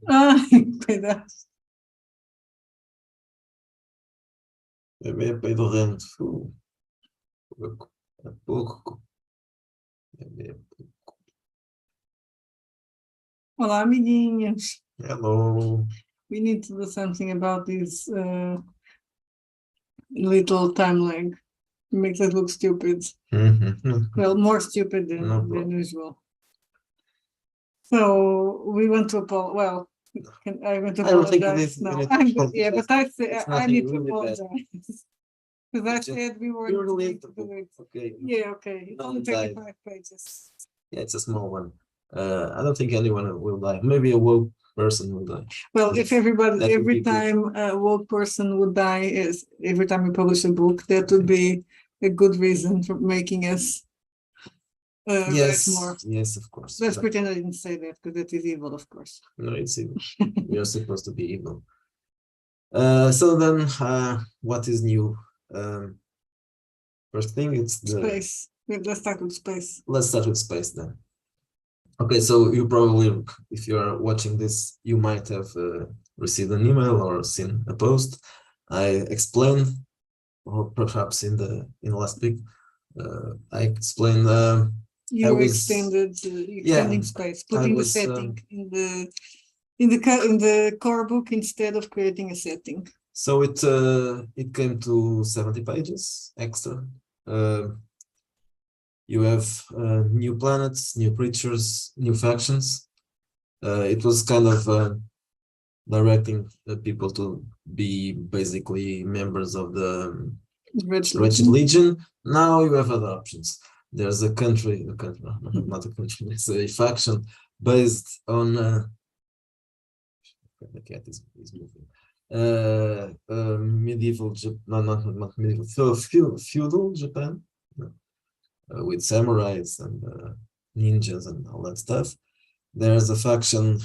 Pedaço. Bebê peidorrento. É pouco. Bebê. Olá, amiguinhos. Hello. We need to do something about this little time lag. It makes us look stupid. Well, more stupid No than problem. usual. So we want to apologize. Well, I want to I don't think apologize. we No, need to I'm good. Yeah, but I apologize. say It's I nothing need to really bad. apologize because I It's just said we were purely going to do it. okay. Yeah, okay. It's only Non-dive. 35 pages. Yeah, it's a small one. I don't think anyone will die. Maybe a woke person will die. Well, if everybody, That would every be good. time a woke person would die, is every time we publish a book, that would be a good reason for making us write Yes, more. yes, of course. Let's But pretend I didn't say that because that is evil, of course. no, it's evil. We are supposed to be evil. So then, what is new? First thing, it's the Space. Let's start with space. let's start with space then. Okay, so you probably, if you are watching this, you might have received an email or seen a post. I explained, or perhaps in the last week, I explained. You was extending space, putting the setting in the core book instead of creating a setting. So it came to 70 pages extra. You have new planets, new creatures, new factions. It was kind of directing people to be basically members of the Wretched Legion. Now you have other options. There's a country, not a country, it's a faction based on the cat is moving. Medieval Japan, not medieval, feudal Japan, with samurais and ninjas and all that stuff. There's a faction,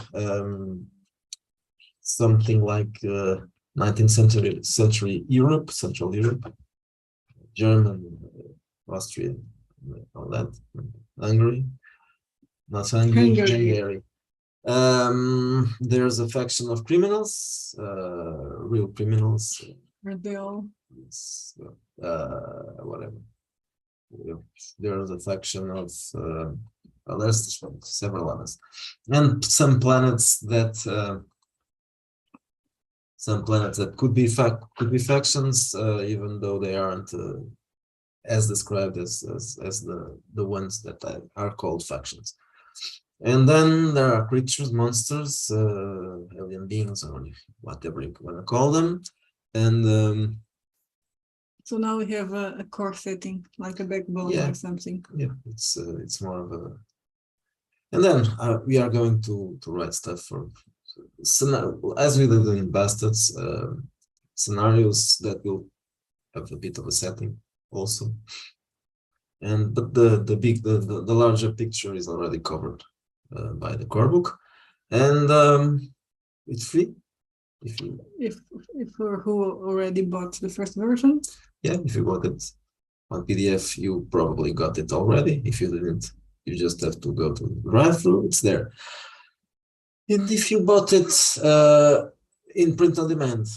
something like 19th century Europe, Central Europe, German, Austria, all that, Hungary, not Hungary, Hungary. There's a faction of criminals, real criminals. Whatever. There's a faction of there's several others, and some planets that could be factions, even though they aren't as described as the ones that are called factions. And then there are creatures, monsters, alien beings, or whatever you want to call them. And so now we have a core setting, like a backbone or something. Yeah, it's more of a. And then we are going to write stuff for, as we did in Bastards, scenarios that will have a bit of a setting also. But the larger picture is already covered by the core book, and it's free. If for who already bought the first version. Yeah, if you bought it on PDF, you probably got it already. If you didn't, you just have to go to the drive-through. It's there. And if you bought it in print on demand,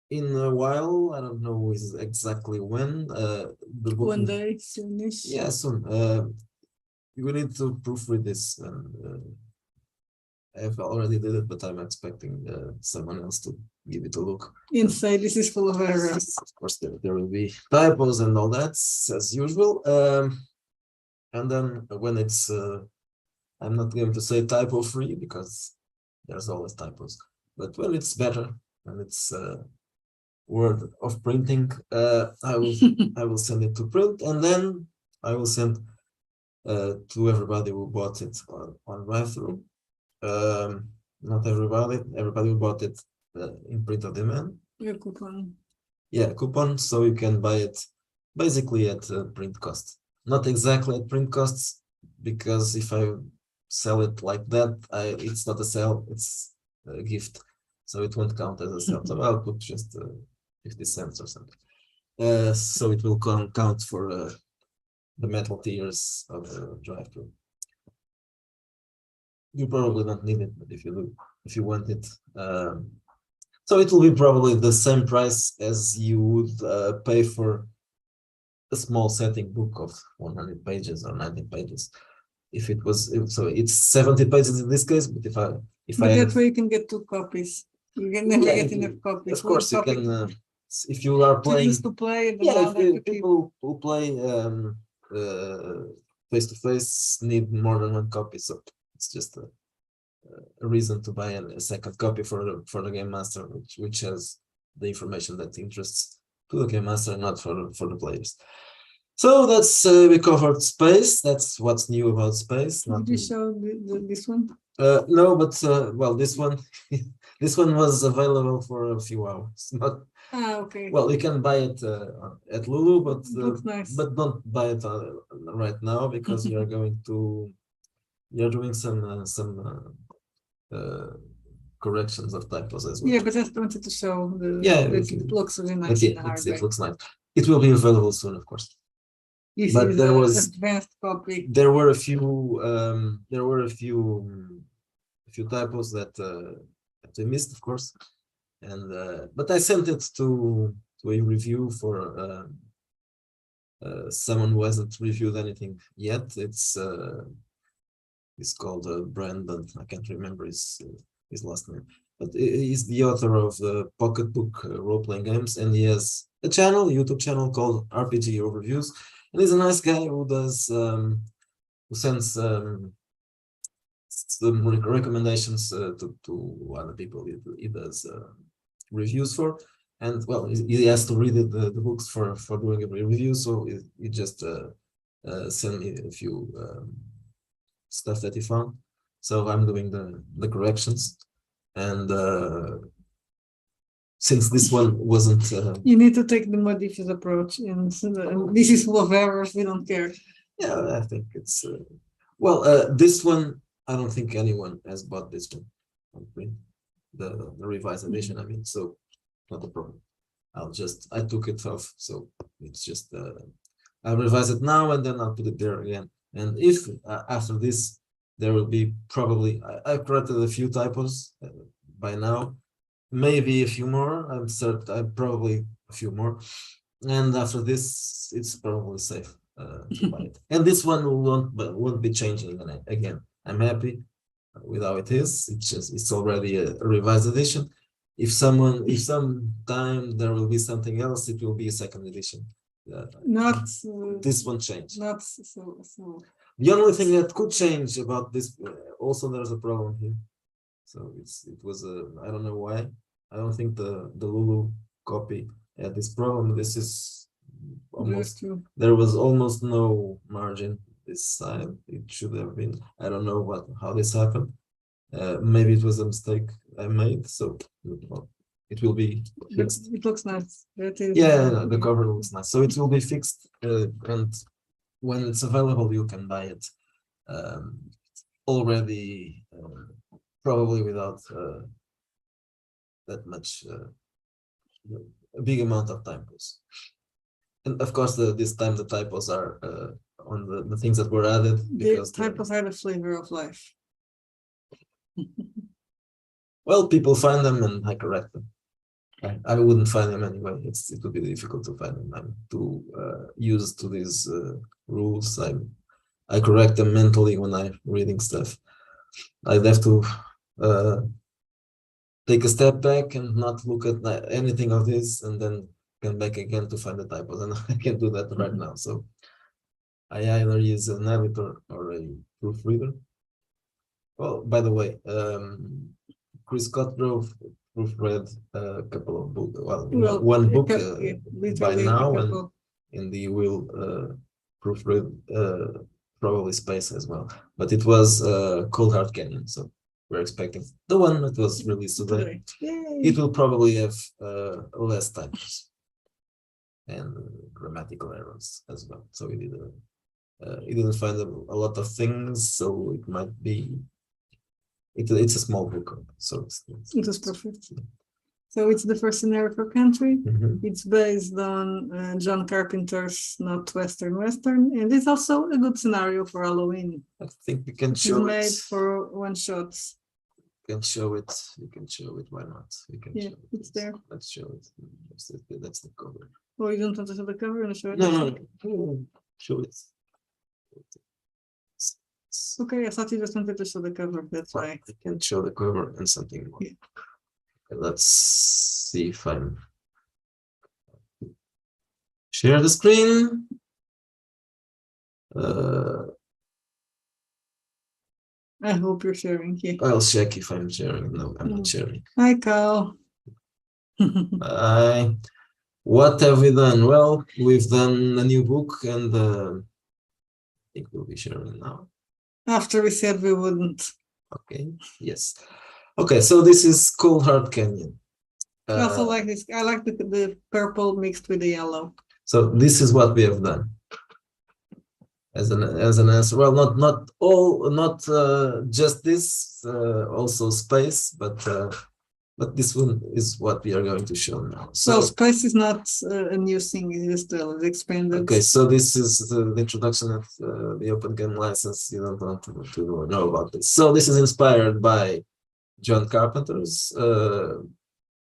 in a while, I don't know exactly when. The book one day, soonish. Yeah, soon. You need to proofread this. I've already did it, but I'm expecting someone else to give it a look. Inside, this is full of errors. Of course, there will be typos and all that, as usual. And then when it's, I'm not going to say typo free because there's always typos. But when it's better, and it's word of printing, I will send it to print, and then I will send to everybody who bought it on drive-through. Not everybody who bought it in print on demand. A coupon. Yeah, coupon, so you can buy it basically at print cost. Not exactly at print costs, because if I sell it like that, it's not a sale, it's a gift, so it won't count as a sale. So I'll put just 50 cents or something. So it will count for the metal tiers of the drive-through. You probably don't need it, but if you do, if you want it, so it will be probably the same price as you would pay for a small setting book of 100 pages or 90 pages. If it was, so it's 70 pages in this case, but if But I that have, way you can get 2 copies. You can never yeah, get enough copies. of course you One copy can, if you are to playing, use to play, and yeah, another to keep. people who play face to face need more than one copy, so it's just a reason to buy a second copy for the game master, which has the information that interests to the game master, not for the players. So that's we covered space. That's what's new about space. Did you show this one? No, but well, this one this one was available for a few hours. Not Okay. well, you can buy it at Lulu, but Looks nice. but don't buy it right now because you're going to you're doing some corrections of typos as well. Yeah, but I just wanted to show Yeah, that it looks really nice in the hard it looks nice. It will be available soon, of course. This But is there an was advanced copy. there were a few typos that I missed, of course, and but I sent it to a review for someone who hasn't reviewed anything yet. It's called Brandon. I can't remember his last name, but he's the author of the Pocketbook role-playing games, and he has a channel, YouTube channel called RPG Overviews, and he's a nice guy who does who sends some recommendations to other people he does reviews for, and well, he has to read the books for doing a review, so he just sent me a few stuff that he found. So I'm doing the corrections, and since this one wasn't, you need to take the modified approach, and this is full of errors. We don't care. Yeah, I think it's well. This one, I don't think anyone has bought this one. The revised edition. I mean, so not a problem. I took it off, so it's just I'll revise it now and then I'll put it there again. And if after this there will be probably I've corrected a few typos by now, maybe a few more. I'm certain probably a few more, and after this it's probably safe to buy it. And this one won't be changing again. I'm happy with how it is. It's already a revised edition. If some time there will be something else, it will be a second edition. Not this one changed. Not so. The only thing that could change about this, also there's a problem here. So it was I don't know why. I don't think the Lulu copy had this problem. This is almost there was almost no margin this side. It should have been. I don't know how this happened. Maybe it was a mistake I made. So it will be fixed. It looks nice. Yeah, the cover looks nice. So it will be fixed, and when it's available, you can buy it already, probably without that much, a big amount of typos. And of course, this time the typos are on the things that were added. Because the typos are the flavor of life. Well, people find them and I correct them. I wouldn't find them anyway. It would be difficult to find them. I'm too used to these rules. I correct them mentally when I'm reading stuff. I'd have to take a step back and not look at anything of this, and then come back again to find the typos. And I can't do that right now. So I either use an editor or a proofreader. Well, by the way, Chris Cotgrove proofread a couple of books. Well, one book by now, and he will proofread probably Space as well. But it was Cold Hard Canyon, so we're expecting the one that was released today. It will probably have less typos and grammatical errors as well. So he didn't find a lot of things, so it might be. It's a small book, so it was perfect. So it's the first scenario for country. Mhm. It's based on John Carpenter's Not Western Western, and it's also a good scenario for Halloween. I think we can It's show made it. for one shots. Can show it. You can show it. Why not? We can Yeah, show it. it's there. Let's show it. That's the cover. Oh, you don't want to show the cover and show it? No. Show it. Okay, I thought you just wanted to show the cover. That's why. I can show the cover and something more. Yeah. Let's see if I'm share the screen. I hope you're sharing. Yeah. I'll check if I'm sharing. No, I'm not sharing. Hi, Carl. What have we done? Well, we've done a new book, and I think we'll be sharing now. After we said we wouldn't. Okay. Yes. Okay. So this is Cold Hard Canyon. I also like this. I like the purple mixed with the yellow. So this is what we have done as an answer. Well, not just this, also space, but this one is what we are going to show now. So space is not a new thing; it's just expanded. Okay, so this is the introduction of the Open Game License. You don't want to know about this. So this is inspired by John Carpenter's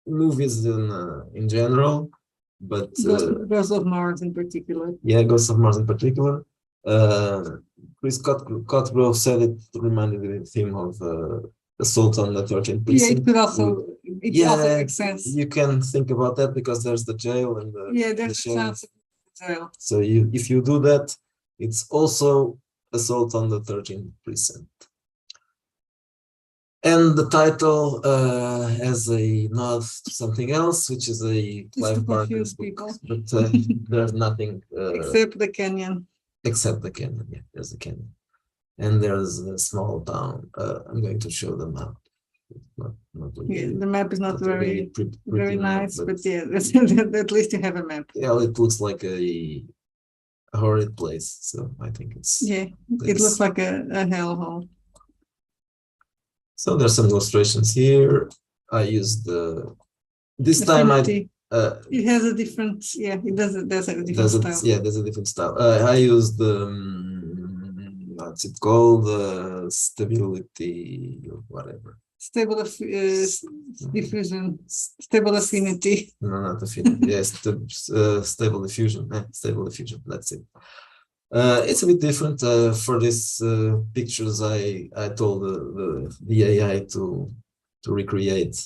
movies in general, but Ghost of Mars in particular. Yeah, Ghost of Mars in particular. Chris Cotgrove said it reminded him of Assault on the 13th Precinct. Yeah, it could also. It also makes sense. You can think about that because there's the jail and there's the chance of jail. So if you do that, it's also Assault on the 13th Precinct. And the title has a nod to something else, which is a Clive Barker's book, but there's nothing except the canyon. Except the canyon, yeah, there's a canyon, and there's a small town. I'm going to show the map. Not really, the map is not very pretty very nice, map, but yeah, at least you have a map. Yeah, it looks like a horrid place, so I think it's it looks like a hellhole. So there's some illustrations here. I used this time it has a different, there's a different style. Yeah, there's a different style. I used what's it called? Stability or whatever. Stable diffusion. Stable affinity. No, not affinity. Yes, stable diffusion. Stable diffusion. That's it. It's a bit different. For these pictures, I told the AI to recreate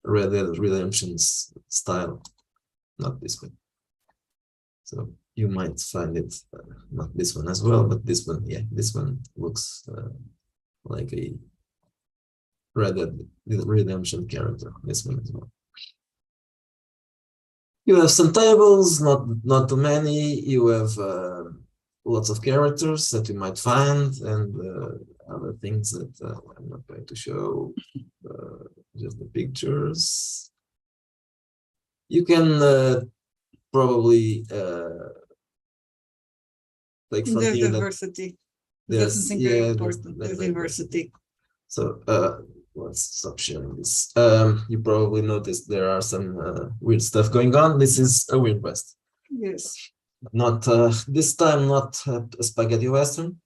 Red Dead Redemption's style, not this one. So you might find it not this one as well, but this one, this one looks like a Red Dead Redemption character. This one as well. You have some tables, not too many. You have lots of characters that you might find, and other things that I'm not going to show. Just the pictures. You can probably take from there's here diversity. There's something very important. There's diversity. So let's stop sharing this. You probably noticed there are some weird stuff going on. This is a weird west. Yes. Not this time, not a spaghetti western.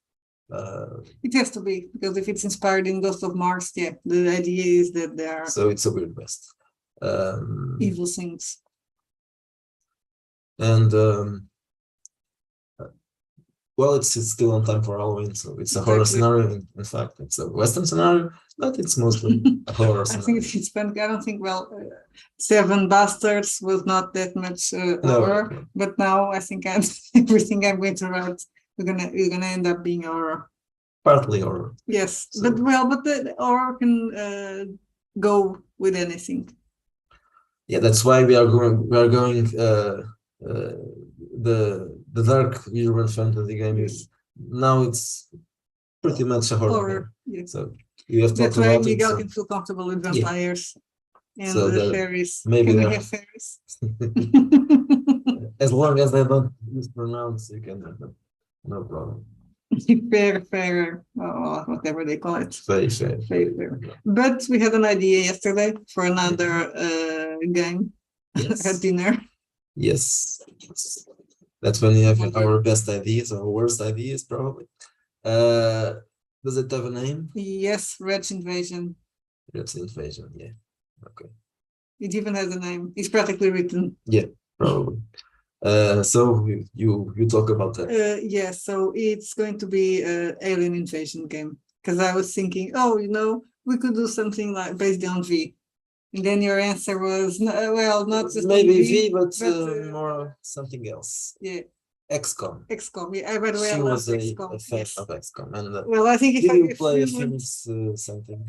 It has to be, because if it's inspired in Ghost of Mars, the idea is that there are. So it's a weird west. Evil things. And well, it's still on time for Halloween, so it's a horror scenario. In fact, it's a western scenario, but it's mostly a horror scenario. I think it's I don't think, Seven Bastards was not that much horror, no. But now I think everything I'm going to write, we're gonna end up being horror. Partly horror. Yes, so. but the horror can go with anything. Yeah, that's why we are going. The dark urban fantasy game is now it's pretty much a horror game. Yes. So you have to that's why Miguel can feel comfortable with vampires and the fairies. Maybe can we have fairies? As long as they don't mispronounce, you can have them. No problem. fair, or whatever they call it. Very fair. Fair. But we had an idea yesterday for another game Yes. at dinner. Yes. That's when we have our best ideas or worst ideas, probably. Does it have a name? Yes, Red Invasion. Red's Invasion, yeah. Okay. It even has a name. It's practically written. Yeah, probably. So you talk about that. Yeah, so it's going to be an alien invasion game. Because I was thinking, oh, we could do something like based on V. And then your answer was, well, not just Maybe on V, but more something else. Yeah. XCOM. XCOM. Yeah, by the way, She I love was a XCOM. fan Yes. of XCOM. And Well, I think did you if play we would, Phoenix something?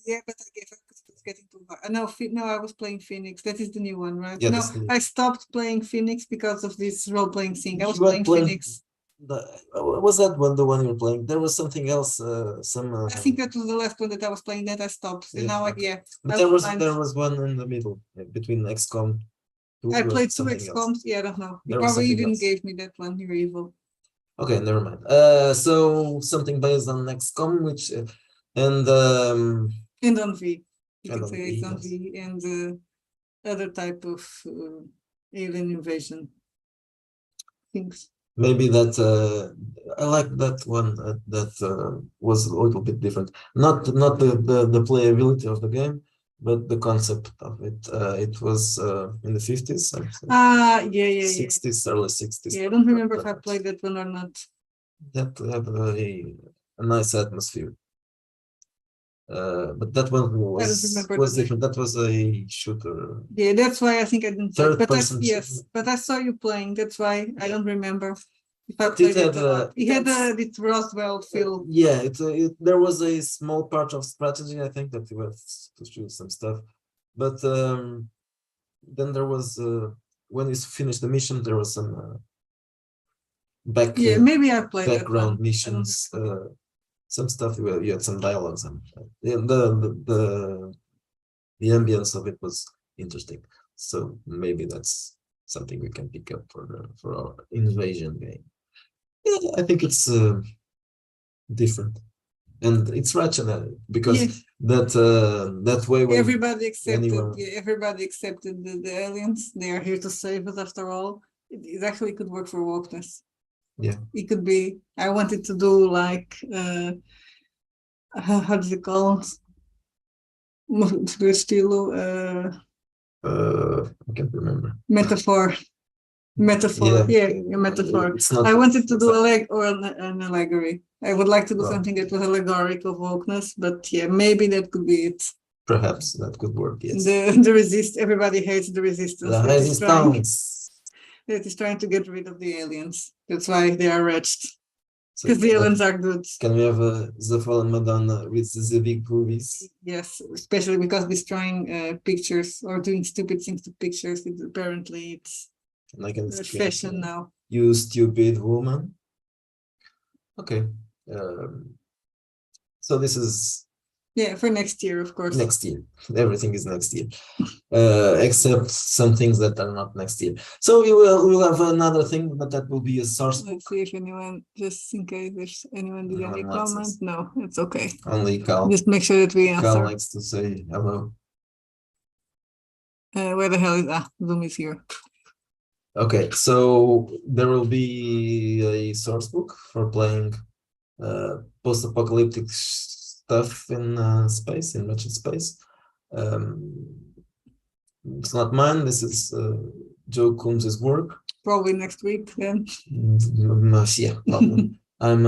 yeah, but I gave up because it was getting too hard. No, I was playing Phoenix. That is the new one, right? Yeah, No, that's the new- I stopped playing Phoenix because of this role-playing thing. I was You were playing playing- Phoenix. Was that the one you were playing? There was something else. I think that was the last one that I was playing. That I stopped. And now, okay. But I there don't was one in the middle between XCOM. I played two something else. XCOMs. Yeah, I don't know. You There was probably something didn't else. give me that one. You're evil. Okay, never mind. So something based on XCOM, which and And on V. You and can on say V, it's on yes. V and other type of alien invasion things. Maybe that I like that one that was a little bit different. Not the playability of the game, but the concept of it. It was in the 50s, Yeah. 60s, early 60s. Yeah, I don't remember if I played that one or not. That had a nice atmosphere. But that one I don't remember was the different. That was a shooter. Yeah, that's why I think I didn't play. Third But person yes, but I saw you playing. That's why I don't remember if I It played had, it or not. It had that's- this Roswell feel. Yeah, there was a small part of strategy, I think, that you have to shoot some stuff. But then there was when you finish the mission, there was some Yeah, maybe I played that background one. missions, some stuff where you had some dialogues and the ambience of it was interesting. So maybe that's something we can pick up for our invasion game. Yeah, I think it's different, and it's rational because Yes. that way when Everybody accepted. anyone- Yeah, everybody accepted the aliens. They are here to save us. After all, it actually could work for wokeness. Yeah. It could be. I wanted to do like how does it call? Do estilo I can't remember. metaphor. Yeah, a metaphor. It's not I wanted to do an allegory. I would like to do Well. something that was allegoric of wokeness, but yeah, maybe that could be it. Perhaps that could work. Yes. Everybody hates the resistance. The that is trying- resistance. that is trying to get rid of the aliens. That's why they are wretched. So Because the aliens are good. Can we have the fallen Madonna with the big movies? Yes, especially because destroying pictures or doing stupid things to pictures. Apparently, it's Like in fashion now. You stupid woman. Okay. So this is Yeah, for next year, of course. next year. Everything is next year, except some things that are not next year. So we will have another thing, but that will be a source book. Let's see if anyone, just in case if anyone did No any one likes comment. us. No, it's okay. Only Cal. Just make sure that we Cal answer. likes to say hello. Where the hell is Zoom is here. Okay, so there will be a source book for playing post-apocalyptic stuff in space, in wretched space. It's not mine. This is Joe Coombs's work. Probably next week then. Yeah, probably. I'm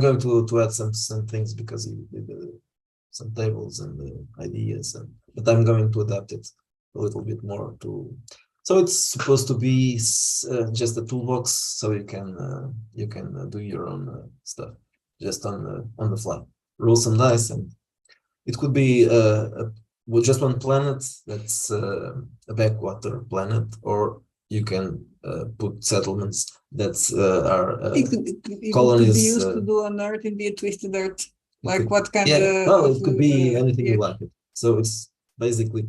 going to add some things because he did some tables and ideas, but I'm going to adapt it a little bit more to. So it's supposed to be just a toolbox, so you can do your own stuff just on the fly. Roll some dice, and it could be with just one planet that's a backwater planet, or you can put settlements that are It could be colonies. used to do on Earth and be a twisted Earth. Like could- what kind Yeah, of. well, it could be anything you yeah. like it. So it's basically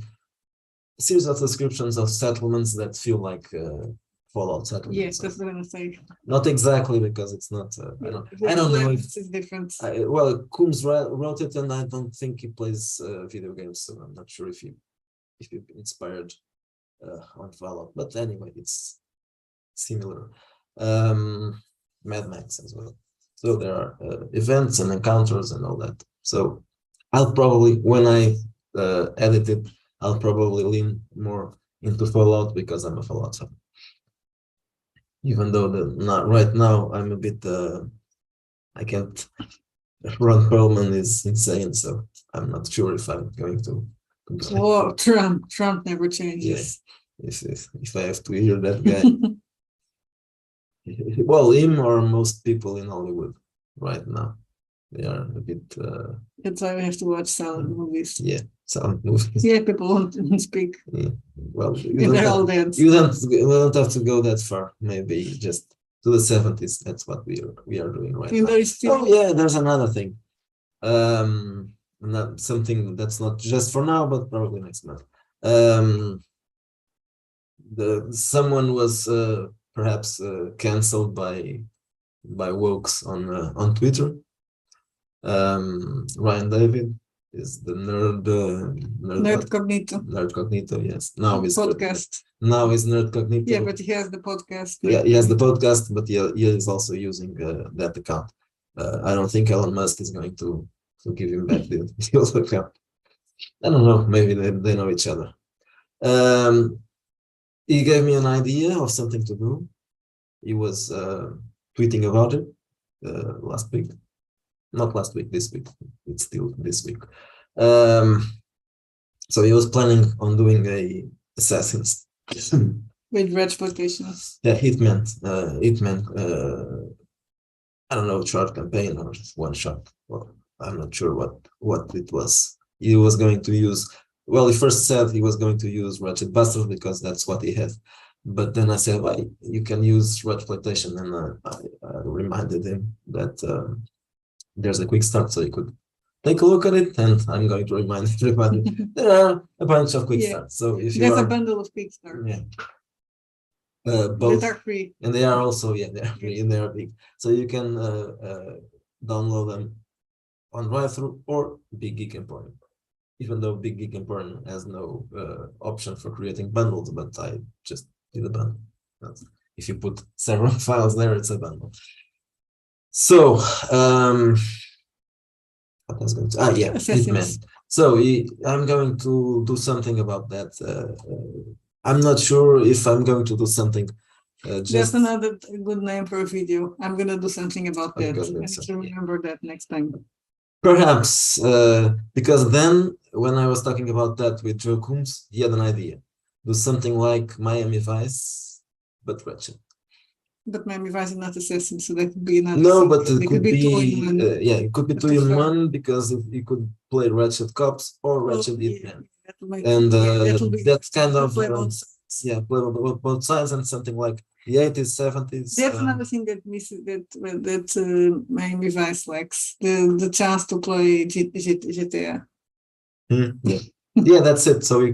a series of descriptions of settlements that feel like Fallout settlement. Yes, so that's what I'm gonna say. not exactly because it's not. I don't know if It's different. well, Coombs wrote it, and I don't think he plays video games, so I'm not sure if he inspired on Fallout. But anyway, it's similar. Mad Max as well. So there are events and encounters and all that. So I'll probably, when I edit it, I'll probably lean more into Fallout because I'm a Fallout fan. Even though not right now I'm a bit I can't. Ron Perlman is insane, so I'm not sure if I'm going to. Oh, Trump never changes. If I have to hear that guy, well, him or most people in Hollywood right now, they are a bit. That's why we have to watch silent movies. Yeah, silent movies. Yeah, people won't speak. Yeah. Well, They're all dead. You don't have to go that far. Maybe just to the 70s. That's what we are doing right now. Oh yeah, there's another thing. Not something that's not just for now, but probably next month. Someone was perhaps cancelled by wokes on Twitter. Ryan David is the Nerd Cognito. Nerd Cognito, yes. Now is podcast. Now is Nerd Cognito. Yeah, but he has the podcast. Yeah, he has the podcast, but he is also using that account. I don't think Elon Musk is going to give him back the old account. I don't know. Maybe they know each other. He gave me an idea of something to do. He was tweeting about it last week. Not last week, this week. It's still this week. So he was planning on doing a Assassins. With exploitations. Yeah, Hitman. I don't know, short campaign or one shot. Well, I'm not sure what it was. He was going to use. Well, he first said he was going to use Ratchet Busters because that's what he had. But then I said, well, you can use exploitation, and I reminded him that there's a quick start, so you could take a look at it. And I'm going to remind everybody there are a bunch of quick starts. So if there's a bundle of quick starts. Yeah. Both that are free, and they are also they are free and they are big. So you can download them on Drive-Thru or Big Geek Emporium. Even though Big Geek Emporium has no option for creating bundles, but I just did a bundle. If you put several files there, it's a bundle. So, what was going to? Hitman. So I'm going to do something about that. I'm not sure if I'm going to do something. That's another good name for a video. I'm going to do something about that. I need to remember that next time. Perhaps, because then when I was talking about that with Joe Coombs, he had an idea. Do something like Miami Vice, but Ratchet. But Miami Vice is not Assassin, so that could be another. No, but it could be it could be 2-in-1 because you could play Ratchet Cops or Ratchet Hitman. And that's kind of playable both sides, and something like the 80s, 70s. That's another thing that misses that Miami Vice lacks, the chance to play GTA. Yeah, that's it. So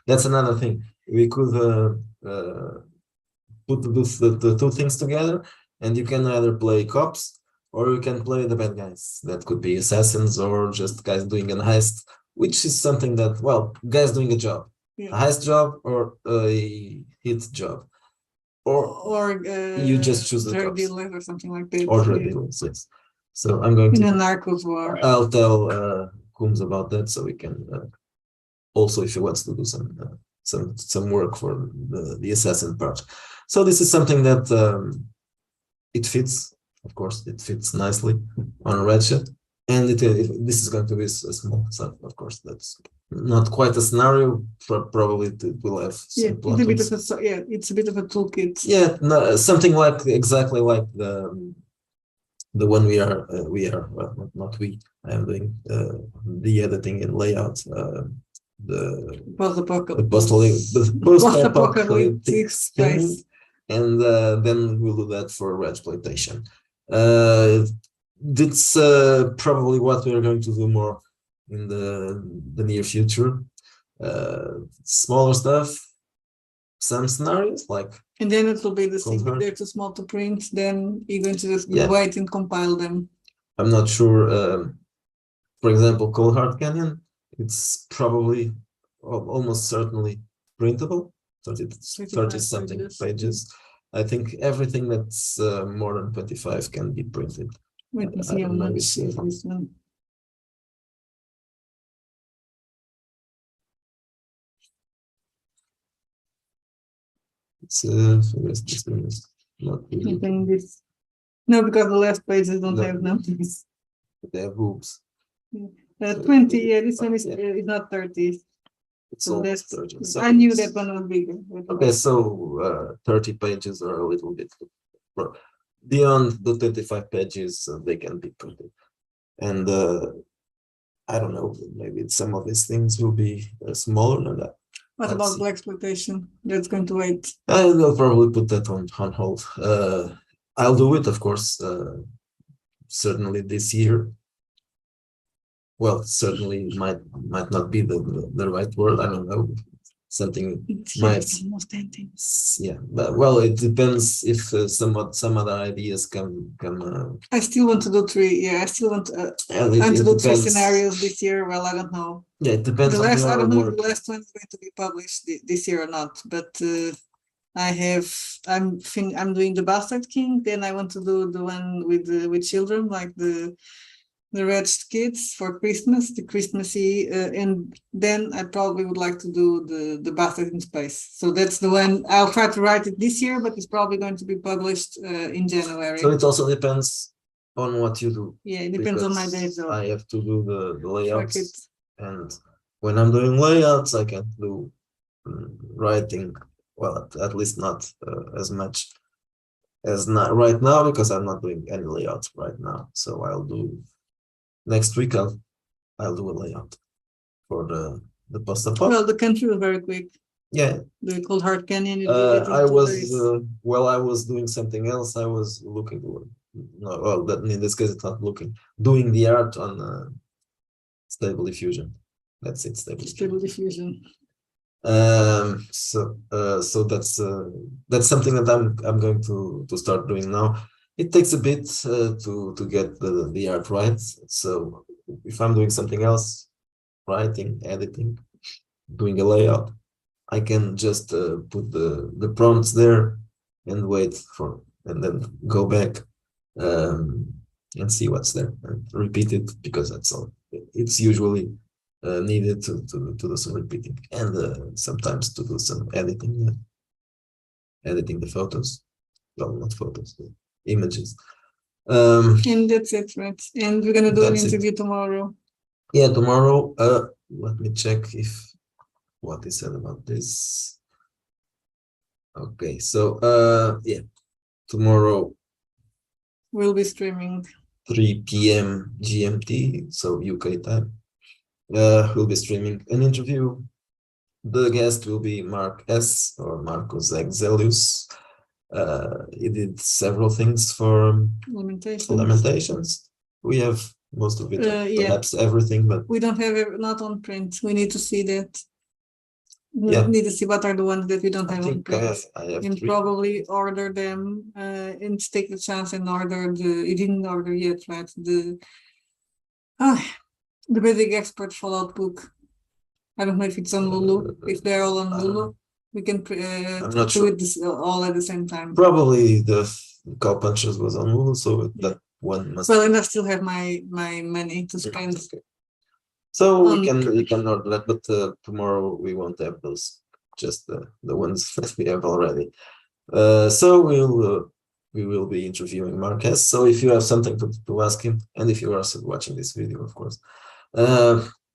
that's another thing. We could put the two things together, and you can either play cops or you can play the bad guys. That could be assassins or just guys doing a heist, which is something that, well, guys doing a job, a heist job or a hit job, or you just choose the drug dealers or something like that, or drug dealers. Yes. So I'm going in a narcos war. I'll tell Coombs about that, so we can also, if he wants to do some work for the assassin part. So this is something that it fits. Of course, it fits nicely on Ratchet, and this is going to be a small set. Of course, that's not quite a scenario. Probably it will have some it's a bit of it's a bit of a toolkit. Yeah, no, something like exactly like the one we are well, not we. I am doing the editing and layout. The post-apocalyptic space, and then we'll do that for exploitation. That's probably what we are going to do more in the near future. Smaller stuff, some scenarios like And then it will be the same. Cold If Heart. they're too small to print, then you're going to just Yeah. wait and compile them. I'm not sure. For example, Cold Heart Canyon, it's probably almost certainly printable, 30 something pages. I think everything that's more than 25 can be printed. Let me I see how don't know, much it's, is this one. It's this one is not really, I think this. No, because the last pages don't No. have numbers. they have hoops. 20, yeah, this one is, Yeah. is not 30. It's So almost that's, 30. So I knew it's- that one was bigger. Okay, so 30 pages are a little bit beyond the 25 pages, they can be printed. And I don't know, maybe some of these things will be smaller than that. What Let's about see. black exploitation? That's going to wait. I'll probably put that on hold. I'll do it, of course, certainly this year. Well, certainly might not be the right word. I don't know. Something It's might, almost ending. yeah. But well, it depends if some other ideas come. I still want to do three. Yeah, I still want And to do three depends. scenarios this year. Well, I don't know. Yeah, it depends The on last, I your don't know if work. the last one is going to be published this year or not, but I'm doing the Bastard King. Then I want to do the one with children, like the Wretched Kids for Christmas, the Christmassy, and then I probably would like to do the Bastard in Space. So that's the one. I'll try to write it this year, but it's probably going to be published in January. So it also depends on what you do. Yeah, it depends on my Because days. Though. I have to do the layouts, it. and when I'm doing layouts, I can do writing. Well, at least not as much as not right now, because I'm not doing any layouts right now. So I'll do next week. I'll do a layout for the post-apo. Well, the country was very quick. Yeah, The Cold Heart Canyon. I was while I was doing something else, I was looking. No, well, that in this case, it's not looking. Doing the art on Stable Diffusion. That's it, Stable Diffusion. So that's something that I'm going to start doing now. It takes a bit to get the art right. So if I'm doing something else, writing, editing, doing a layout, I can just put the prompts there and wait for, and then go back and see what's there and repeat it, because that's all. It's usually needed to do some repeating, and sometimes to do some editing, editing the photos. Well, not photos, the images. And that's it, right? And we're gonna do an interview tomorrow. Yeah, tomorrow. Let me check if what is said about this. Okay, so yeah, tomorrow we'll be streaming 3 p.m. GMT, so UK time. We'll be streaming an interview. The guest will be Mark S. or Marcus Exelius. He did several things for Lamentations. We have most of it, perhaps everything, but we don't have it, not on print. We need to see that. Yeah. Need to see what are the ones that we don't have on print. I have and 3. probably order them and take the chance and order you didn't order yet, right? The Basic Expert Fallout book. I don't know if it's on Lulu. If they're all on Lulu, we can I'm not do sure. it all at the same time. Probably the Cow Punchers was on Lulu, so that one must. Well, and I still have my money to spend. Okay. So we can order that, but tomorrow we won't have those, just the ones that we have already. So we will be interviewing Marquez. So if you have something to ask him, and if you are also watching this video, of course,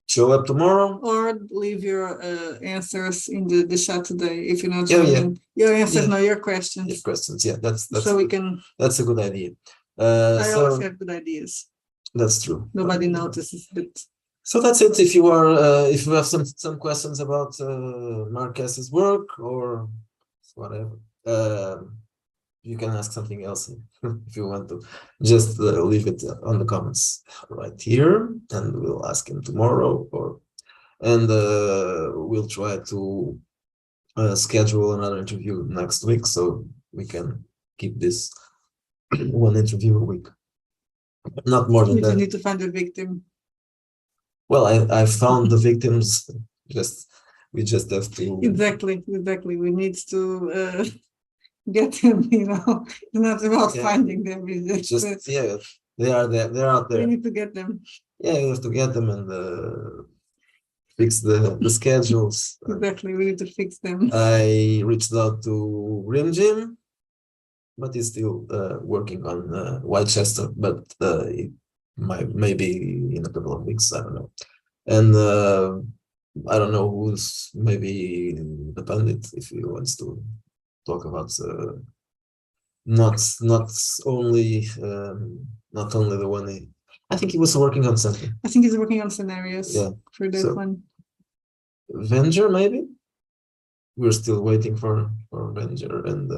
show up tomorrow, or leave your answers in the chat today if you're not joining. Your answers, no, your questions. Your questions, yeah, that's so we can. That's a good idea. I always have good ideas. That's true. Nobody notices it. So that's it. If you are, if you have some questions about Marquez's work or whatever, you can ask something else if you want to. Just leave it on the comments right here, and we'll ask him tomorrow, and we'll try to schedule another interview next week, so we can keep this one interview a week. Not more than We just that. need to find a victim. Well, I found the victims. We just have to. Exactly. We need to get them. It's not about finding them. It's just they are there. They're out there. we need to get them. Yeah, you have to get them and fix the schedules. Exactly, we need to fix them. I reached out to Rim Jim, but he's still working on Whitechester, but it maybe in a couple of weeks, I don't know. And I don't know who's maybe the pundit if he wants to talk about not only the one. I think he was working on something. I think he's working on scenarios for that one. Venger, maybe? We're still waiting for Venger and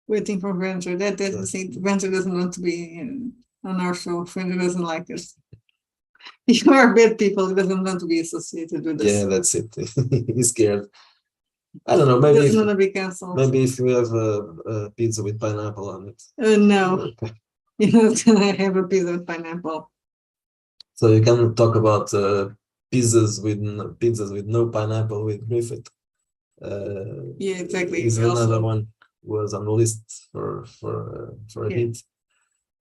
waiting for Venger. That's the thing. Venger doesn't want to be on our show. Venger doesn't like us. If you are bad people, he doesn't want to be associated with us. Yeah, that's it. He's scared. I don't know. Maybe doesn't want to be cancelled. Maybe if we have a pizza with pineapple on it. No, you're not gonna have a pizza with pineapple. So you can talk about pizzas with no pineapple with Griffith. Yeah, exactly. Is another one was on the list for a hit.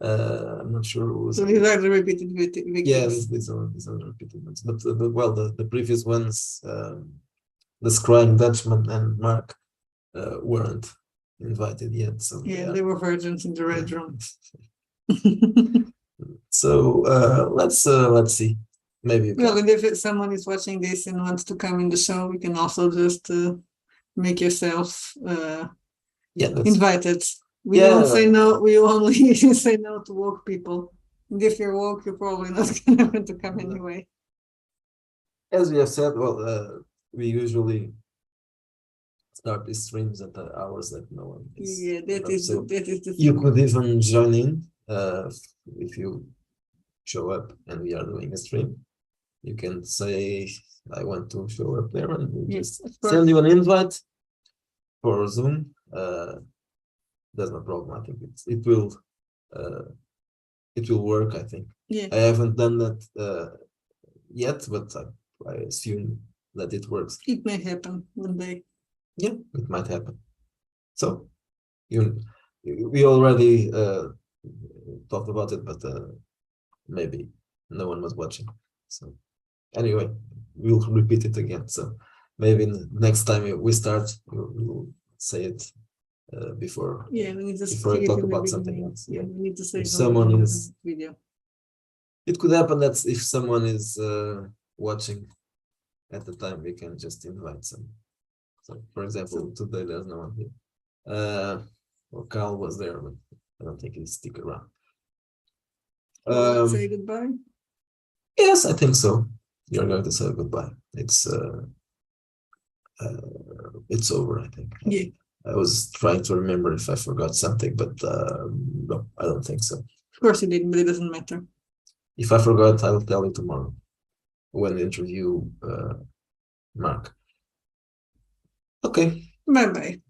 I'm not sure who was. So these are the repeated victims. Yeah, these are the repeated ones. But the previous ones, the Scrying Dutchman and Mark weren't invited yet. So yeah, they were virgins in the red room. So let's see. Maybe well, and if someone is watching this and wants to come in the show, we can also just make yourself invited. We don't say no. We only say no to woke people. And if you're woke, you're probably not gonna want to come anyway. As we have said, well, we usually start these streams at the hours that no one is. Yeah, that is the you could even join in if you show up and we are doing a stream. You can say, I want to show up there, and we just send you an invite for Zoom. That's no problem. I think it will work. I think. Yeah. I haven't done that yet, but I assume that it works. It may happen one day. Yeah, it might happen. So, we already talked about it, but maybe no one was watching. So, anyway, we'll repeat it again. So, maybe next time we start, we'll say it before. Yeah, we need to before I talk about something else. Yeah, we need to say if someone is video. It could happen that if someone is watching at the time, we can just invite some. So, for example, today there's no one here. Well, Carl was there, but I don't think he'll stick around. Let's say goodbye. Yes, I think so. You're going to say goodbye. It's over, I think. Yeah. I was trying to remember if I forgot something, but no, I don't think so. Of course you didn't, but it doesn't matter. If I forgot, I will tell you tomorrow when the interview Mark. Okay. Bye-bye.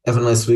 Have a nice week.